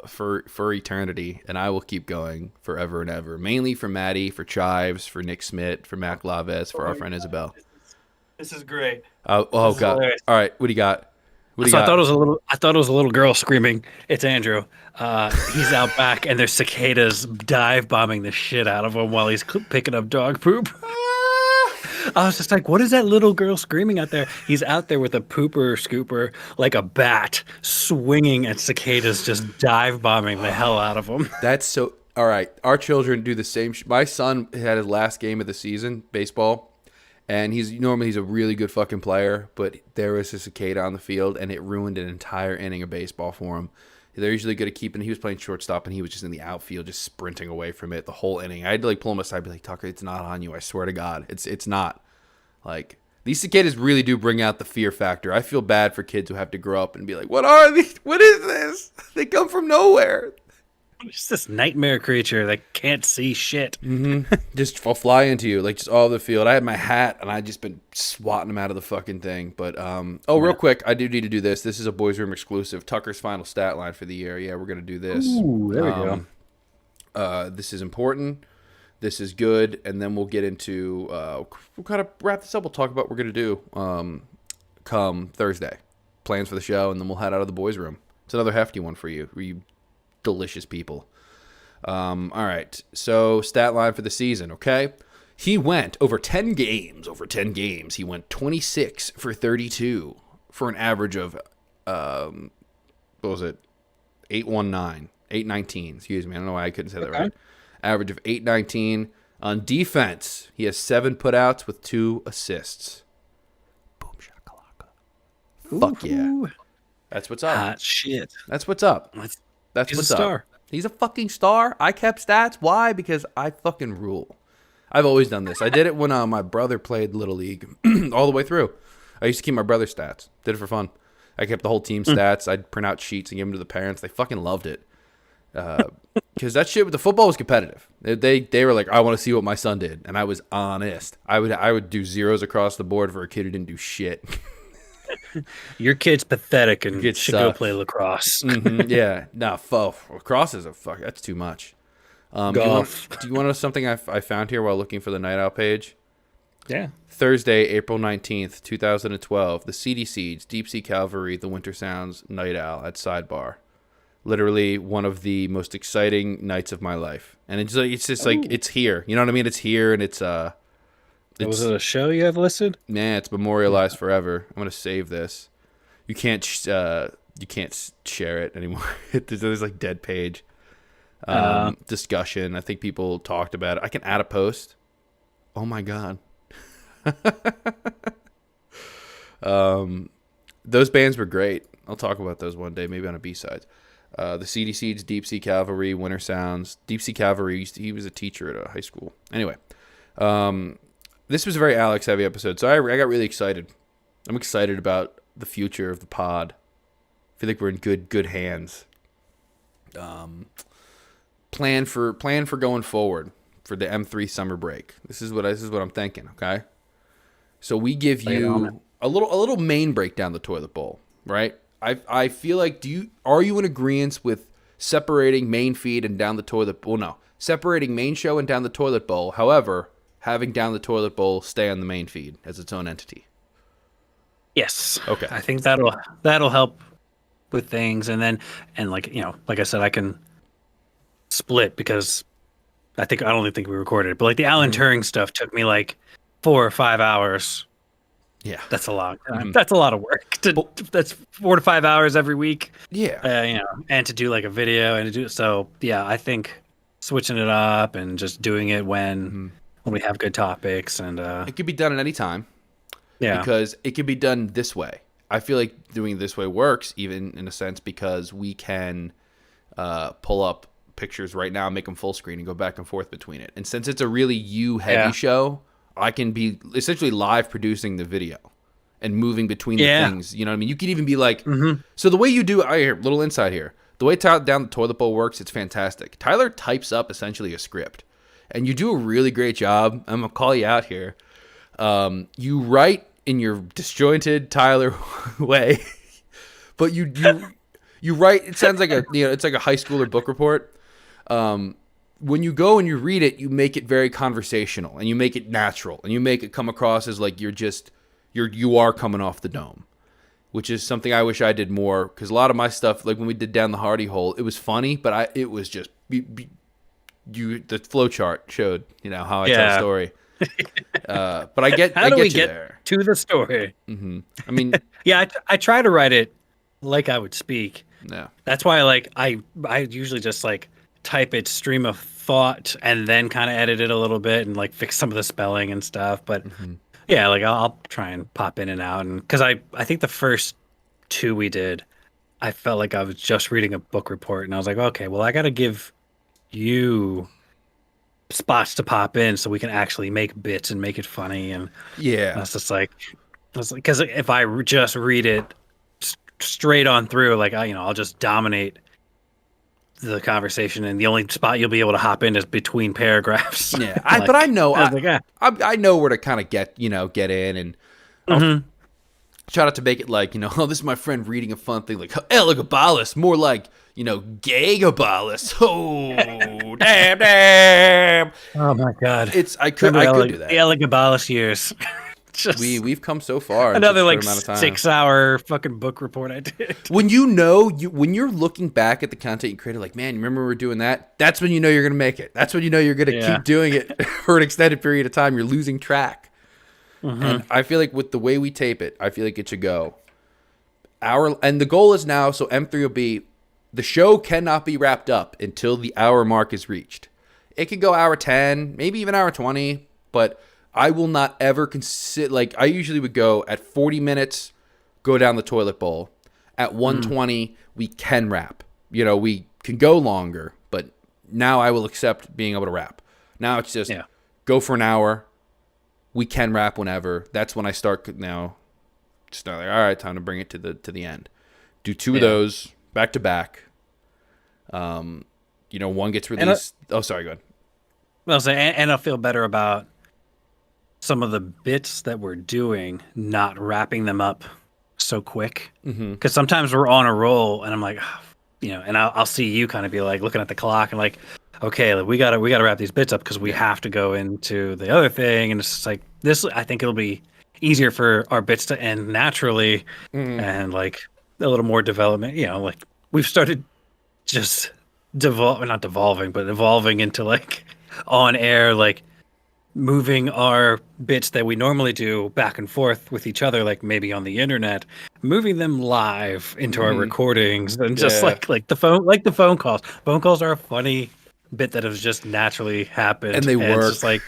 for eternity, and I will keep going forever and ever. Mainly for Maddie, for Chives, for Nick Smith, for Mac Laves, for our friend Isabel. This is great. Oh This is God! hilarious. All right. What do you got? What do you So got? I thought it was a little girl screaming. It's Andrew. He's out back, and there's cicadas dive bombing the shit out of him while he's picking up dog poop. I was just like, what is that little girl screaming out there? He's out there with a pooper scooper like a bat, swinging at cicadas, just dive bombing the hell out of him. That's so. All right. Our children do the same. My son had his last game of the season, baseball, and he's a really good fucking player, but there was a cicada on the field, and it ruined an entire inning of baseball for him. They're usually good at keeping. He was playing shortstop, and he was just in the outfield, just sprinting away from it the whole inning. I had to like pull him aside, and be like, Tucker, it's not on you. I swear to God, it's not. Like, these cicadas really do bring out the fear factor. I feel bad for kids who have to grow up and be like, what are these? What is this? They come from nowhere. It's this nightmare creature that can't see shit. Just fall fly into you, like just all over the field. I had my hat, and I just been swatting them out of the fucking thing. But real quick, I do need to do this. This is a boys' room exclusive. Tucker's final stat line for the year. Yeah, we're gonna do this. Ooh, there we go. This is important. This is good, and then we'll get into we'll kind of wrap this up. We'll talk about what we're gonna do come Thursday, plans for the show, and then we'll head out of the boys' room. It's another hefty one for you delicious people. All right, so stat line for the season. Okay, he went over 10 games. He went 26 for 32 for an average of what was it? 819. Excuse me. I don't know why I couldn't say that right. Average of 819. On defense, he has 7 putouts with 2 assists. Boom shakalaka. Fuck yeah. That's what's up. Hot shit. That's what's up. That's He's what's a star. up. He's a fucking star. I kept stats. Why? Because I fucking rule. I've always done this. I did it when my brother played Little League all the way through. I used to keep my brother's stats. Did it for fun. I kept the whole team stats. I'd print out sheets and give them to the parents. They fucking loved it. Because that shit with the football was competitive. They were like, I want to see what my son did, and I was honest. I would do zeros across the board for a kid who didn't do shit. Your kid's pathetic and Kid should sucks. go play lacrosse. Yeah, no, lacrosse is a fuck. That's too much. Golf. Do you want to know something I found here while looking for the night out page? Yeah. Thursday, April 19th, 2012. The CD Seeds, Deep Sea Cavalry, The Winter Sounds, Night Owl at Sidebar. Literally one of the most exciting nights of my life, and it's just like it's here. You know what I mean? It's here, and it's Was it a show you have listed? man, it's memorialized forever. I'm gonna save this. You can't share it anymore. There's like dead page discussion. I think people talked about it. I can add a post. Oh my god. Those bands were great. I'll talk about those one day, maybe on a B-sides. The CD Seeds, Deep Sea Cavalry, Winter Sounds. Deep Sea Cavalry, he was a teacher at a high school. Anyway, this was a very Alex-heavy episode, so I got really excited. I'm excited about the future of the pod. I feel like we're in good hands. Plan for going forward for the M3 summer break. This is what I'm thinking. Okay, so we give you a little main break down the toilet bowl, right? I feel like are you in agreement with separating main feed and down the toilet bowl? No, separating main show and down the toilet bowl. However, having down the toilet bowl stay on the main feed as its own entity. Yes. Okay. I think that'll help with things, and like like I said, I can split because I don't even think we recorded it, but like the Alan Turing stuff took me like 4 or 5 hours. Yeah, that's a lot. That's a lot of work. That's 4 to 5 hours every week. Yeah, and to do like a video and to do so. Yeah, I think switching it up and just doing it when we have good topics and it could be done at any time. Yeah, because it could be done this way. I feel like doing it this way works, even in a sense, because we can pull up pictures right now, make them full screen, and go back and forth between it. And since it's a really heavy show, I can be essentially live producing the video and moving between the things. You know what I mean? You could even be like, Mm-hmm. so the way you do, I hear little insight here. The way down the toilet bowl works, it's fantastic. Tyler types up essentially a script, and you do a really great job. I'm gonna call you out here. You write in your disjointed Tyler way, but you write. It sounds like it's like a high schooler book report. When you go and you read it, you make it very conversational and you make it natural and you make it come across as like you are coming off the dome, which is something I wish I did more, because a lot of my stuff, like when we did Down the Hardy Hole, it was funny, but it was just the flow chart showed how I tell a story. But I get How do we you get there to the story? Mm-hmm. I mean, yeah, I try to write it like I would speak. yeah, That's why I usually just like type it stream of thought and then kind of edit it a little bit and like fix some of the spelling and stuff. But yeah, like I'll try and pop in and out, and because I think the first two we did, I felt like I was just reading a book report, and I was like, okay, well I got to give you spots to pop in so we can actually make bits and make it funny. And that's just like, because if I just read it straight on through, like I'll just dominate the conversation, and the only spot you'll be able to hop in is between paragraphs. Yeah, like, but I know I know where to kind of get in, and I'll try not to make it like oh, this is my friend reading a fun thing like Elagabalus, more like Gagabalus. Oh, damn. Oh my god, I could do that. The Elagabalus years. We've come so far. Another like 6-hour fucking book report I did. When when you're looking back at the content you created, like, man, you remember we were doing that? That's when you know you're gonna make it. That's when you know you're gonna keep doing it for an extended period of time. You're losing track. And I feel like with the way we tape it, I feel like it should go and the goal is now. So M3 will be, the show cannot be wrapped up until the hour mark is reached. It could go hour 10, maybe even hour 20, but I will not ever consider, like, I usually would go at 40 minutes, go down the toilet bowl. At 120, we can wrap. We can go longer, but now I will accept being able to wrap. Now it's just go for an hour. We can wrap whenever. That's when I start now. Start like, all right, time to bring it to the end. Do two of those back to back. One gets released. Sorry, go ahead. Well, and I'll feel better about some of the bits that we're doing, not wrapping them up so quick. Because sometimes we're on a roll, and I'm like, and I'll see you kind of be like looking at the clock and like, okay, like, we gotta wrap these bits up because we have to go into the other thing, and it's just like this. I think it'll be easier for our bits to end naturally, and like a little more development. Like we've started just not devolving, but evolving into like on air, like moving our bits that we normally do back and forth with each other, like maybe on the internet, moving them live into our recordings, and just like the phone calls. Phone calls are a funny bit that has just naturally happened, and they work. It's just like,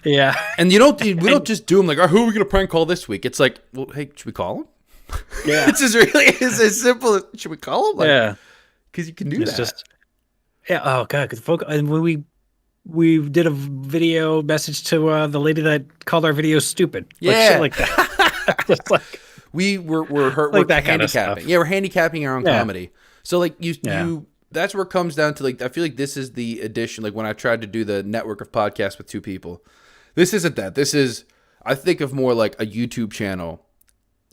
yeah. And we don't just do them like, oh, who are we gonna prank call this week? It's like, well, hey, should we call him? Yeah, it's as simple as, should we call him? Like, because you can do that. Just oh god, because and when we did a video message to the lady that called our videos stupid. Like, shit like that. Just like we're like that handicapping. Kind of stuff. Yeah, we're handicapping our own comedy. So like you that's where it comes down to, like, I feel like this is the addition. Like when I tried to do the network of podcasts with two people, this isn't that. This is, I think of more like a YouTube channel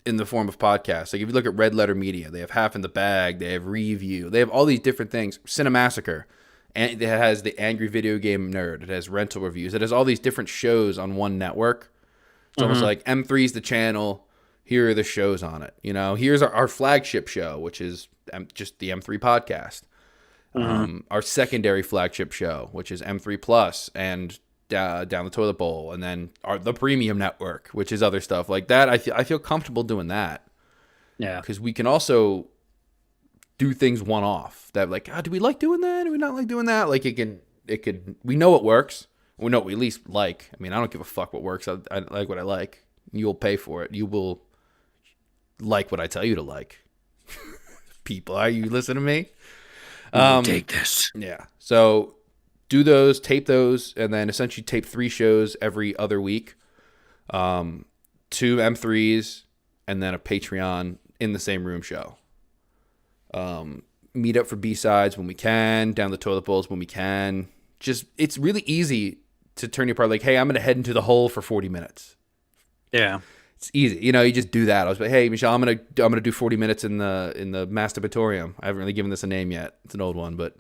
in the form of podcasts. Like if you look at Red Letter Media, they have Half in the Bag, they have Review, they have all these different things. Cinemassacre. And it has the Angry Video Game Nerd. It has Rental Reviews. It has all these different shows on one network. It's almost like M3's the channel. Here are the shows on it. Here's our flagship show, which is just the M3 podcast. Our secondary flagship show, which is M3 Plus and Down the Toilet Bowl, and then the premium network, which is other stuff like that. I feel comfortable doing that. Yeah, because we can also do things one off that, like, do we like doing that? Do we not like doing that? Like we know it works. We know what we at least like. I mean, I don't give a fuck what works. I like what I like. You'll pay for it. You will like what I tell you to like. People, are you listening to me? Take this. Yeah. So do those, tape those, and then essentially tape 3 shows every other week. 2 M3s, and then a Patreon in the same room show. Meet up for B-sides when we can, down the toilet bowls when we can. Just, it's really easy to turn you apart. Like, hey, I'm going to head into the hole for 40 minutes. Yeah. It's easy. You know, you just do that. I was like, hey, Michelle, I'm gonna do 40 minutes in the masturbatorium. I haven't really given this a name yet. It's an old one, but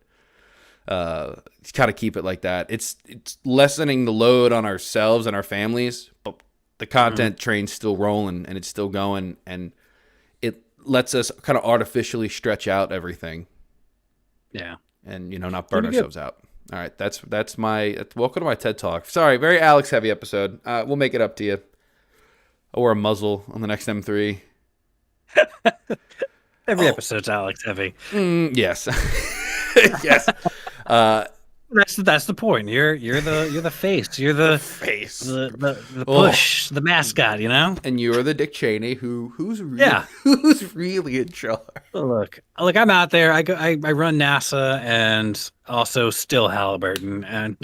kind of keep it like that. It's lessening the load on ourselves and our families, but the content train's still rolling and it's still going, and it lets us kind of artificially stretch out everything. Yeah. And, you know, not burn ourselves out. All right, that's my welcome to my TED Talk. Sorry, very Alex heavy episode. We'll make it up to you. I wore a muzzle on the next M3. Every episode's Alex heavy. Yes. Yes. That's the point. You're the face. You're the Face. The push, the mascot, you know? And you're the Dick Cheney who's really in charge. Look, I'm out there. I run NASA and also still Halliburton, and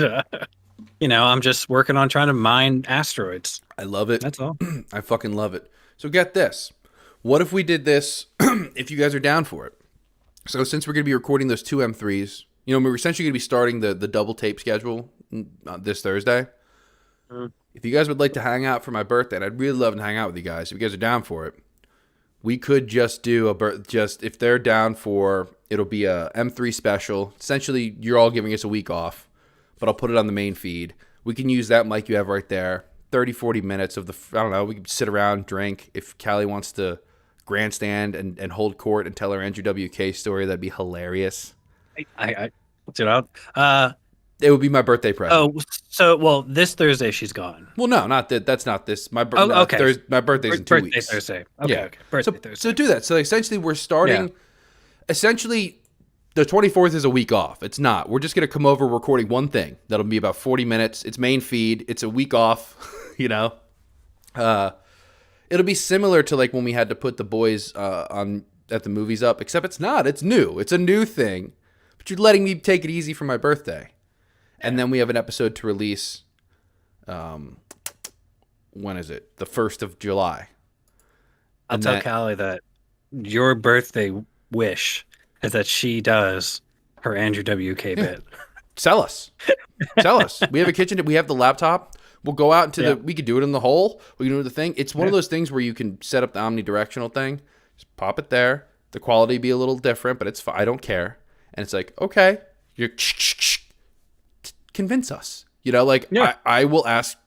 you know, I'm just working on trying to mine asteroids. I love it. That's all. I fucking love it. So get this. What if we did this if you guys are down for it? So since we're going to be recording those 2 M3s, you know, we're essentially going to be starting the double tape schedule this Thursday. If you guys would like to hang out for my birthday, and I'd really love to hang out with you guys, if you guys are down for it, we could just do if they're down for, it'll be a M3 special. Essentially, you're all giving us a week off, but I'll put it on the main feed. We can use that mic you have right there. 30, 40 minutes of I don't know, we could sit around, drink. If Callie wants to grandstand and hold court and tell her Andrew WK story, that'd be hilarious. I It would be my birthday present. Well, this Thursday she's gone. Well, no, not that. That's not this. My okay. My birthday's in 2 weeks. Thursday. Okay. Birthday Thursday. So do that. So essentially, we're starting. Essentially, the 24th is a week off. It's not. We're just gonna come over recording one thing. That'll be about 40 minutes. It's main feed. It's a week off. You know. It'll be similar to like when we had to put the boys on at the movies up, except it's not. It's new. It's a new thing. But you're letting me take it easy for my birthday. And then we have an episode to release. When is it? The 1st of July. I'll tell Callie that your birthday wish is that she does her Andrew WK bit. Sell us. We have a kitchen. We have the laptop. We'll go out into we could do it in the hole. We can do the thing. It's one of those things where you can set up the omnidirectional thing. Just pop it there. The quality be a little different, but it's fine. I don't care. And it's like, okay, you're convince us. You know, like I will ask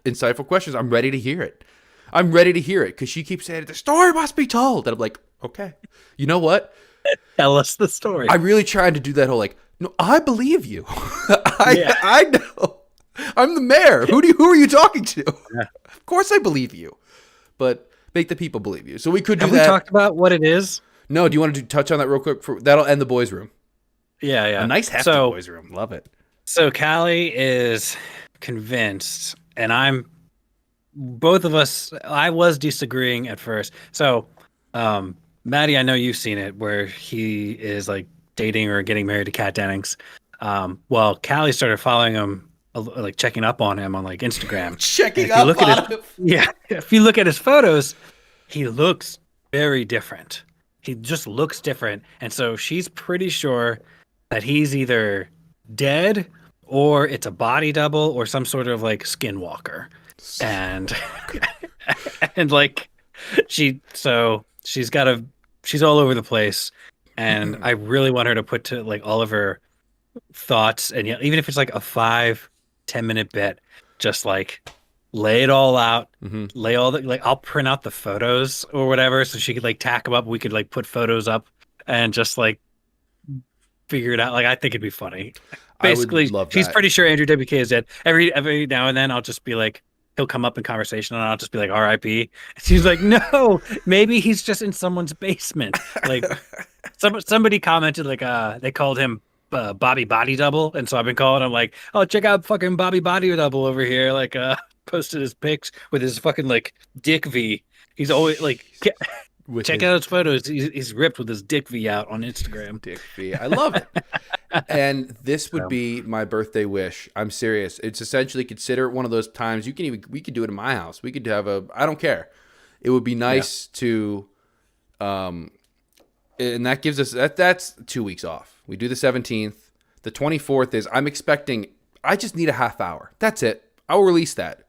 insightful questions. I'm ready to hear it. Because she keeps saying the story must be told. And I'm like, okay, you know what? Tell us the story. I really tried to do that whole like, no, I believe you. I know. I'm the mayor. Who are you talking to? Yeah. Of course I believe you. But make the people believe you. So we could do that. Have we talked about what it is? No, do you want to touch on that real quick? That'll end the boys' room. Yeah. A nice hefty boys' room. Love it. So Callie is convinced, and both of us, I was disagreeing at first. So, Maddie, I know you've seen it where he is like dating or getting married to Kat Dennings. Well, Callie started following him, like checking up on him on like Instagram. Checking up on him. Yeah. If you look at his photos, he looks very different. He just looks different. And so she's pretty sure that he's either dead or it's a body double or some sort of like skinwalker. And like she's all over the place. And I really want her to put to like all of her thoughts, and even if it's like a 5-10 minute bit, just like lay it all out, lay all the, like I'll print out the photos or whatever so she could like tack them up. We could like put photos up and just like figure it out. Like I think it'd be funny. Basically, she's pretty sure Andrew WK is dead. Every now and then I'll just be like, he'll come up in conversation and I'll just be like, R.I.P. She's like, no, maybe he's just in someone's basement. Like somebody commented like they called him Bobby Body Double, and so I've been calling him like, oh, check out fucking Bobby Body Double over here. Like posted his pics with his fucking like dick V. He's always like, check out his photos. He's ripped with his dick V out on Instagram. Dick V. I love it. And this would be my birthday wish. I'm serious. It's essentially, consider it one of those times we could do it in my house. We could have I don't care. it would be nice to, and that gives us that's 2 weeks off. We do the 17th. The 24th is I'm expecting. I just need a half hour. That's it. I'll release that.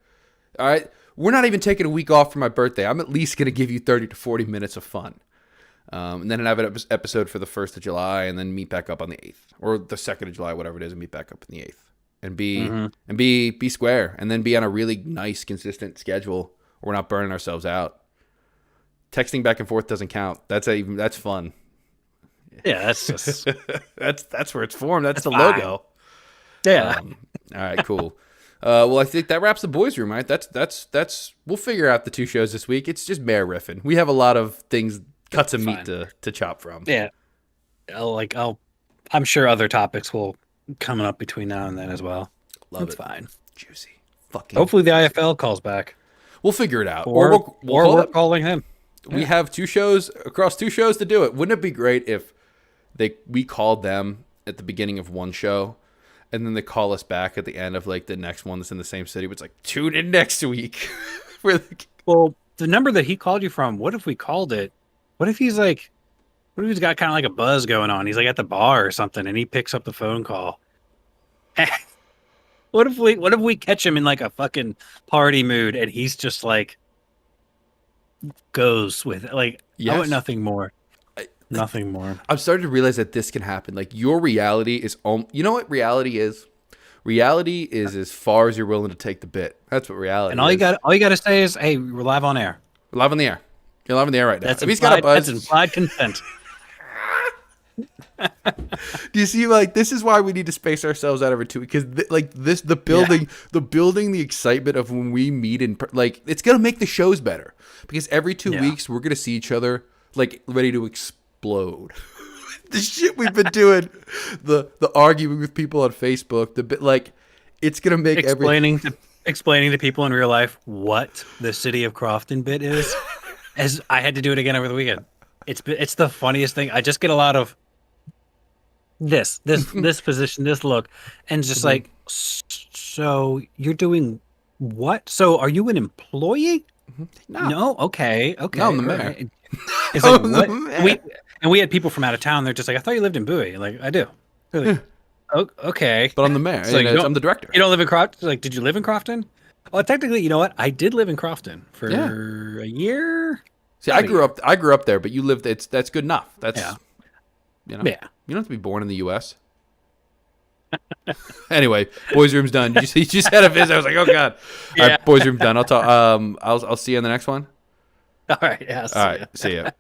All right. We're not even taking a week off for my birthday. I'm at least going to give you 30 to 40 minutes of fun. And then have an episode for the 1st of July and then meet back up on the 8th or the 2nd of July, whatever it is, and meet back up on the 8th and be square and then be on a really nice, consistent schedule where we're not burning ourselves out. Texting back and forth doesn't count. That's fun. Yeah, that's just that's where it's formed. That's the fine. logo. Yeah. All right, cool. Well, I think that wraps the boys' room, right? That's. We'll figure out the 2 shows this week. It's just mere riffing. We have a lot of things, cuts of meat to chop from. Yeah. I'm sure other topics will come up between now and then as well. Love That's it. fine. Juicy. Fucking. Hopefully the IFL calls back. We'll figure it out. Or we'll we're calling him. We have 2 shows across 2 shows to do it. Wouldn't it be great if we called them at the beginning of one show? And then they call us back at the end of like the next one that's in the same city. It's like, tune in next week. Well, the number that he called you from, what if we called it? What if he's got kind of like a buzz going on? He's like at the bar or something and he picks up the phone call. What if we catch him in like a fucking party mood and he's just like goes with it? Like, yes. I want nothing more. Nothing more. I'm starting to realize that this can happen. Like your reality is, you know what reality is? Reality is as far as you're willing to take the bit. That's what reality. And all you got to say is, "Hey, we're live on air." We're live on the air. You're live on the air right now. That's If he's got a buzz, that's implied consent. Do you see? Like this is why we need to space ourselves out every 2 weeks because the building the excitement of when we meet like it's gonna make the shows better because every 2 weeks we're gonna see each other like ready to explode. The shit we've been doing, the arguing with people on Facebook, the bit like it's gonna make explaining to people in real life what the City of Crofton bit is. As I had to do it again over the weekend. It's the funniest thing. I just get a lot of this position, this look, and just like, so you're doing what? So are you an employee? No. Okay. No, I'm the mayor. Right. It's like what? We had people from out of town. They're just like, I thought you lived in Bowie. Like, I do. They're like, oh, okay. But I'm the mayor. So I'm the director. You don't live in Crofton? Like, did you live in Crofton? Well, technically, you know what? I did live in Crofton for a year. See, I grew up there, but you lived. That's good enough. That's you know. Yeah. You don't have to be born in the U.S. Anyway, boys' room's done. You just had a visit. I was like, oh god. Yeah. All right, boys' room's done. I'll talk. I'll see you on the next one. All right. Yeah. All right. See ya.